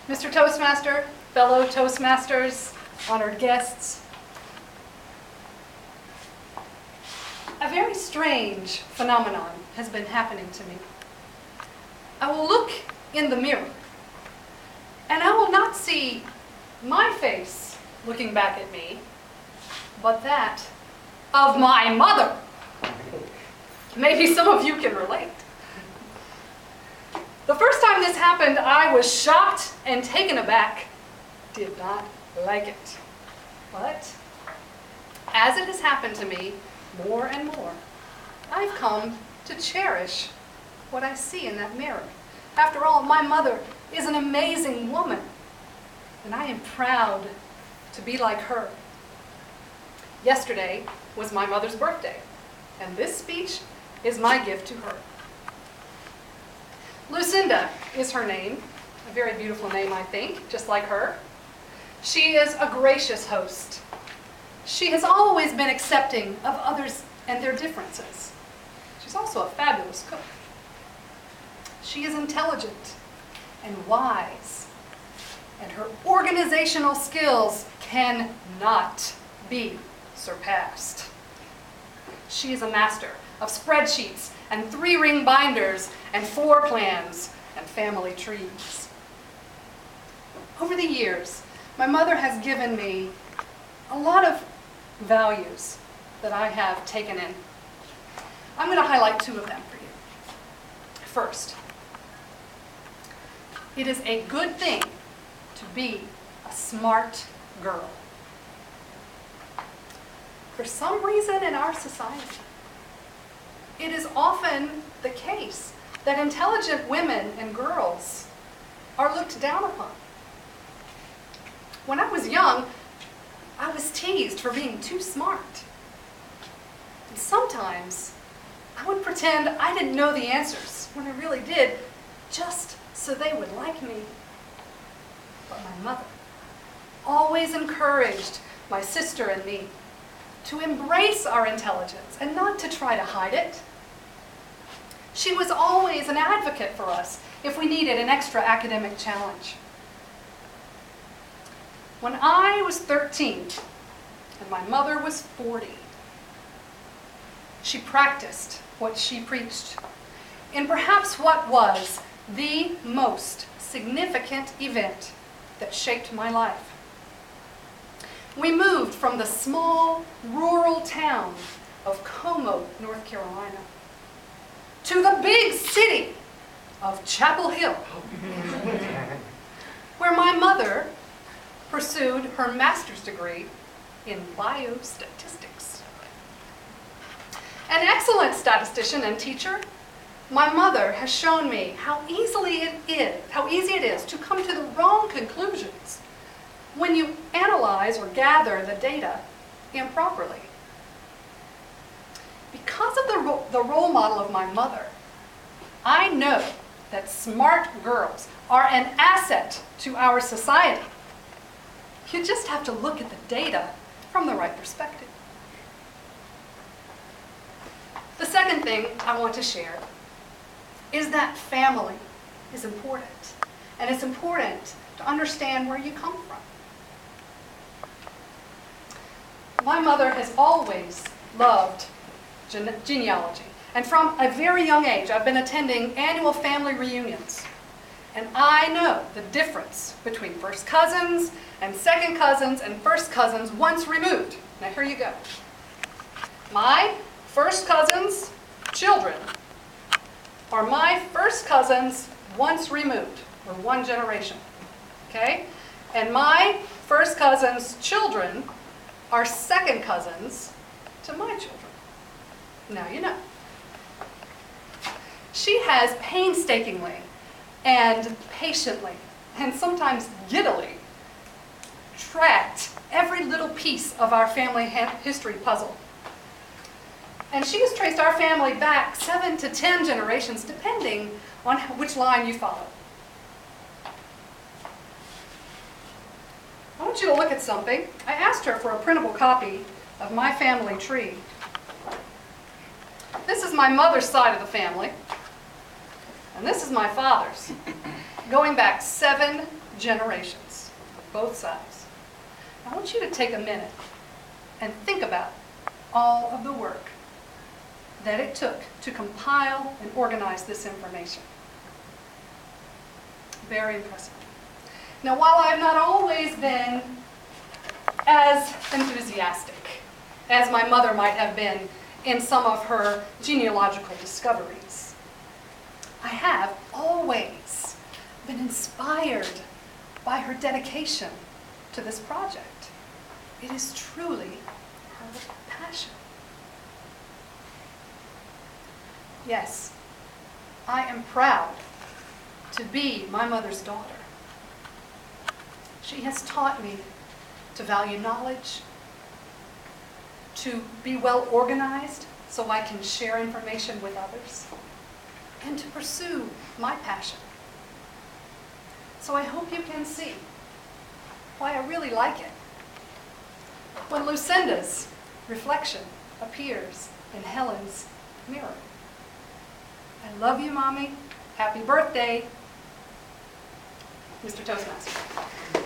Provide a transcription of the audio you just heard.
Mr. Toastmaster, fellow Toastmasters, honored guests, a very strange phenomenon has been happening to me. I will look in the mirror, and I will not see my face looking back at me, but that of my mother. Maybe some of you can relate. The first time this happened, I was shocked and taken aback. Did not like it. But as it has happened to me more and more, I've come to cherish what I see in that mirror. After all, my mother is an amazing woman, and I am proud to be like her. Yesterday was my mother's birthday, and this speech is my gift to her. Lucinda is her name, a very beautiful name, I think, just like her. She is a gracious host. She has always been accepting of others and their differences. She's also a fabulous cook. She is intelligent and wise, and her organizational skills cannot be surpassed. She is a master of spreadsheets and 3-ring binders and floor plans and family trees. Over the years, my mother has given me a lot of values that I have taken in. I'm going to highlight 2 of them for you. First, it is a good thing to be a smart girl. For some reason in our society, it is often the case that intelligent women and girls are looked down upon. When I was young, I was teased for being too smart. And sometimes I would pretend I didn't know the answers when I really did, just so they would like me. But my mother always encouraged my sister and me to embrace our intelligence and not to try to hide it. She was always an advocate for us if we needed an extra academic challenge. When I was 13 and my mother was 40, she practiced what she preached in perhaps what was the most significant event that shaped my life. We moved from the small, rural town of Como, North Carolina, to the big city of Chapel Hill, where my mother pursued her master's degree in biostatistics. An excellent statistician and teacher, my mother has shown me how easy it is to come to the wrong conclusions when you analyze or gather the data improperly. Because of the role model of my mother, I know that smart girls are an asset to our society. You just have to look at the data from the right perspective. The second thing I want to share is that family is important. And it's important to understand where you come from. My mother has always loved genealogy. And from a very young age, I've been attending annual family reunions. And I know the difference between first cousins and second cousins and first cousins once removed. Now here you go. My first cousin's children are my first cousins once removed, or one generation. Okay? And my first cousin's children are second cousins to my children. Now you know. She has painstakingly and patiently, and sometimes giddily, tracked every little piece of our family history puzzle. And she has traced our family back 7 to 10 generations, depending on which line you follow. I want you to look at something. I asked her for a printable copy of my family tree. This is my mother's side of the family, and this is my father's. going back 7 generations, both sides. I want you to take a minute and think about all of the work that it took to compile and organize this information. Very impressive. Now, while I've not always been as enthusiastic as my mother might have been in some of her genealogical discoveries, I have always been inspired by her dedication to this project. It is truly her passion. Yes, I am proud to be my mother's daughter. She has taught me to value knowledge, to be well organized so I can share information with others, and to pursue my passion. So I hope you can see why I really like it. When Lucinda's reflection appears in Helen's mirror. I love you, Mommy. Happy birthday, Mr. Toastmaster.